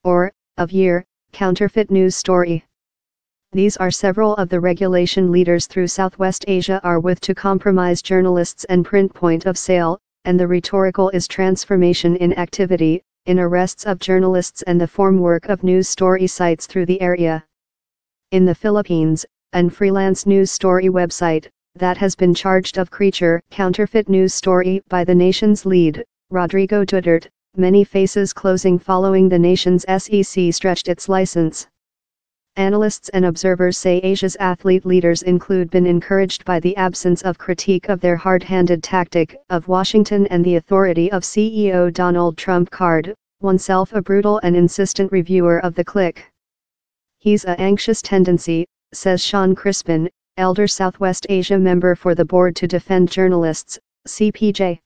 or, of year, counterfeit news story. These are several of the regulation leaders through Southwest Asia are with to compromise journalists and print point of sale, and the rhetorical is transformation in activity, in arrests of journalists and the formwork of news story sites through the area. In the Philippines, an freelance news story website, that has been charged of creature counterfeit news story by the nation's lead, Rodrigo Duterte, many faces closing following the nation's SEC stretched its license. Analysts and observers say Asia's athlete leaders include been encouraged by the absence of critique of their hard-handed tactic of Washington and the authority of CEO Donald Trump card, oneself a brutal and insistent reviewer of the click. He's a anxious tendency, says Sean Crispin, elder Southwest Asia member for the Board to Defend Journalists, CPJ.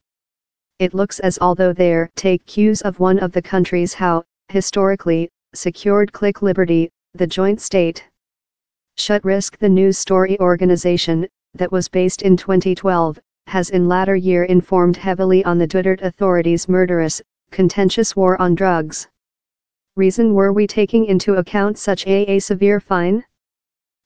It looks as although they're take cues of one of the countries how, historically, secured click liberty, the joint state. Shut Risk the news story organization, that was based in 2012, has in latter year informed heavily on the Duterte authorities' murderous, contentious war on drugs. Reason were we taking into account such a severe fine?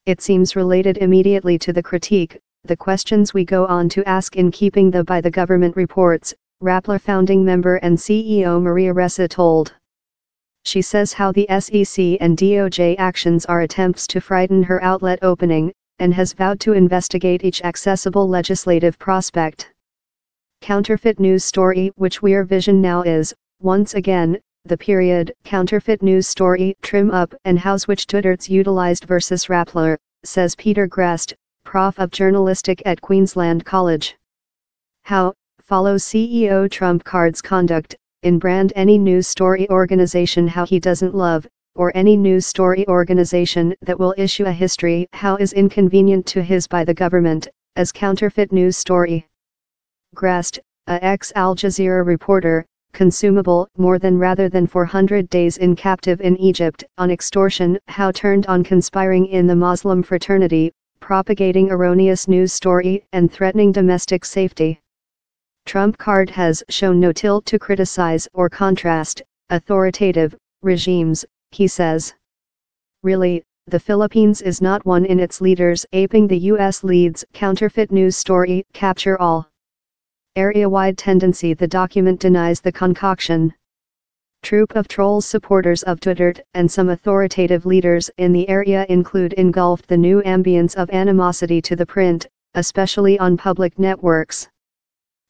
It seems related immediately to the critique, the questions we go on to ask in keeping by the government reports, Rappler founding member and CEO Maria Ressa told. She says how the SEC and DOJ actions are attempts to frighten her outlet opening, and has vowed to investigate each accessible legislative prospect. Counterfeit news story which we're vision now is, once again, the period counterfeit news story trim up and house which Duterte's utilized versus Rappler, says Peter Grest, prof of journalistic at Queensland College. How, follows CEO Trump card's conduct, in brand any news story organization how he doesn't love, or any news story organization that will issue a history how is inconvenient to his by the government, as counterfeit news story. Grest, a ex-Al Jazeera reporter, consumable more than rather than 400 days in captive in Egypt on extortion how turned on conspiring in the Muslim fraternity, propagating erroneous news story and threatening domestic safety. Trump card has shown no tilt to criticize or contrast authoritative regimes, he says. Really, the Philippines is not one in its leaders aping the U.S. lead's counterfeit news story capture all. Area-wide tendency the document denies the concoction. Troop of trolls supporters of Duterte and some authoritative leaders in the area include engulfed the new ambience of animosity to the print, especially on public networks.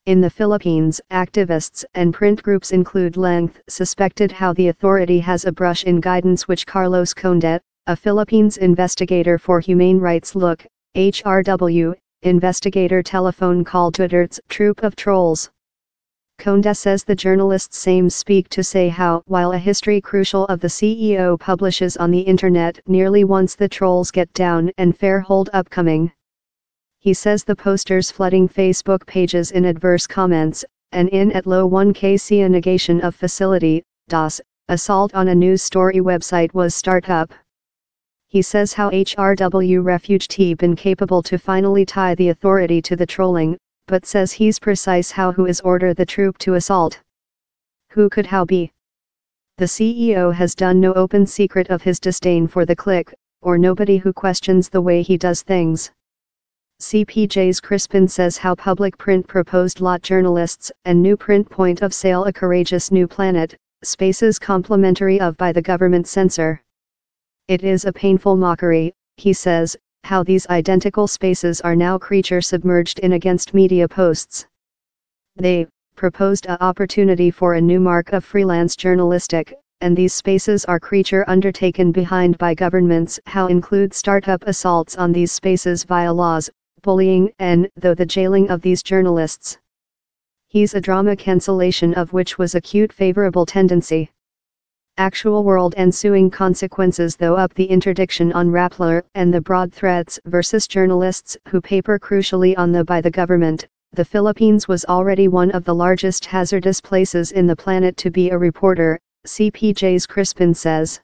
In the Philippines, activists and print groups include length suspected how the authority has a brush in guidance which Carlos Conde, a Philippines investigator for Humane Rights Look, HRW, investigator telephone call Duterte's troop of trolls. Conde says the journalists same speak to say how while a history crucial of the CEO publishes on the internet nearly once the trolls get down and fair hold upcoming. He says the posters flooding Facebook pages in adverse comments, and in at low 1kc a negation of facility, DOS, assault on a news story website was start up. He says how HRW refugee been capable to finally tie the authority to the trolling, but says he's precise how who is order the troop to assault. Who could how be? The CEO has done no open secret of his disdain for the click, or nobody who questions the way he does things. CPJ's Crispin says how public print proposed lot journalists and new print point of sale a courageous new planet, spaces complimentary of by the government censor. It is a painful mockery, he says, how these identical spaces are now creature submerged in against media posts. They proposed a opportunity for a new mark of freelance journalistic, and these spaces are creature undertaken behind by governments how include startup assaults on these spaces via laws, bullying and though the jailing of these journalists. He's a drama cancellation of which was acute favorable tendency. Actual world ensuing consequences though up the interdiction on Rappler and the broad threats versus journalists who paper crucially on by the government, the Philippines was already one of the largest hazardous places in the planet to be a reporter, CPJ's Crispin says.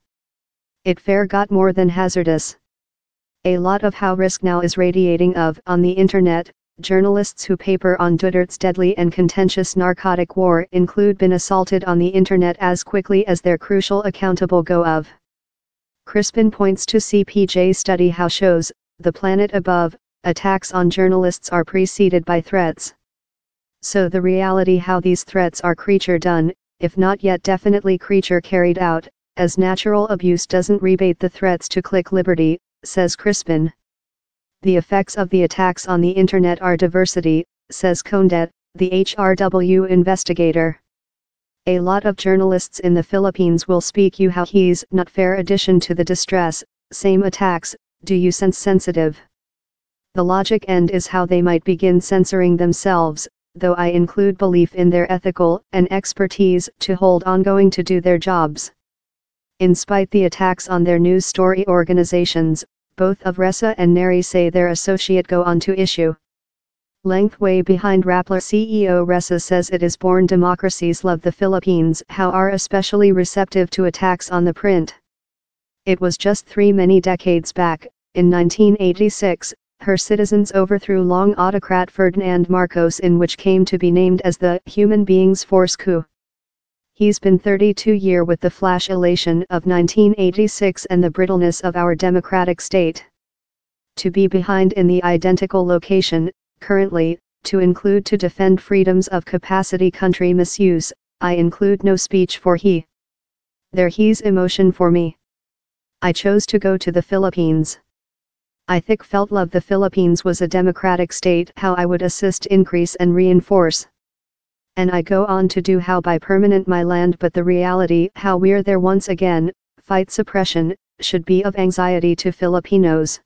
It fair got more than hazardous. A lot of how risk now is radiating of on the internet, journalists who paper on Duterte's deadly and contentious narcotic war include been assaulted on the internet as quickly as their crucial accountable go of. Crispin points to CPJ study how shows, The Planet Above, attacks on journalists are preceded by threats. So the reality how these threats are creature done, if not yet definitely creature carried out, as natural abuse doesn't rebate the threats to click liberty, says Crispin. The effects of the attacks on the internet are diversity, says Condet, the HRW investigator. A lot of journalists in the Philippines will speak you how he's not fair addition to the distress, same attacks, do you sense sensitive? The logic end is how they might begin censoring themselves, though I include belief in their ethical and expertise to hold ongoing to do their jobs. In spite the attacks on their news story organizations, both of Ressa and Neri say their associate go on to issue. Length way behind Rappler CEO Ressa says it is born democracies love the Philippines how are especially receptive to attacks on the print. It was just many decades back, in 1986, her citizens overthrew long autocrat Ferdinand Marcos in which came to be named as the Human Beings Force coup. He's been 32 years with the flash elation of 1986 and the brittleness of our democratic state. To be behind in the identical location, currently, to include to defend freedoms of capacity country misuse, I include no speech for he. There he's emotion for me. I chose to go to the Philippines. I felt love the Philippines was a democratic state how I would assist increase and reinforce. And I go on to do how by permanent my land but the reality how we're there once again, fight suppression, should be of anxiety to Filipinos.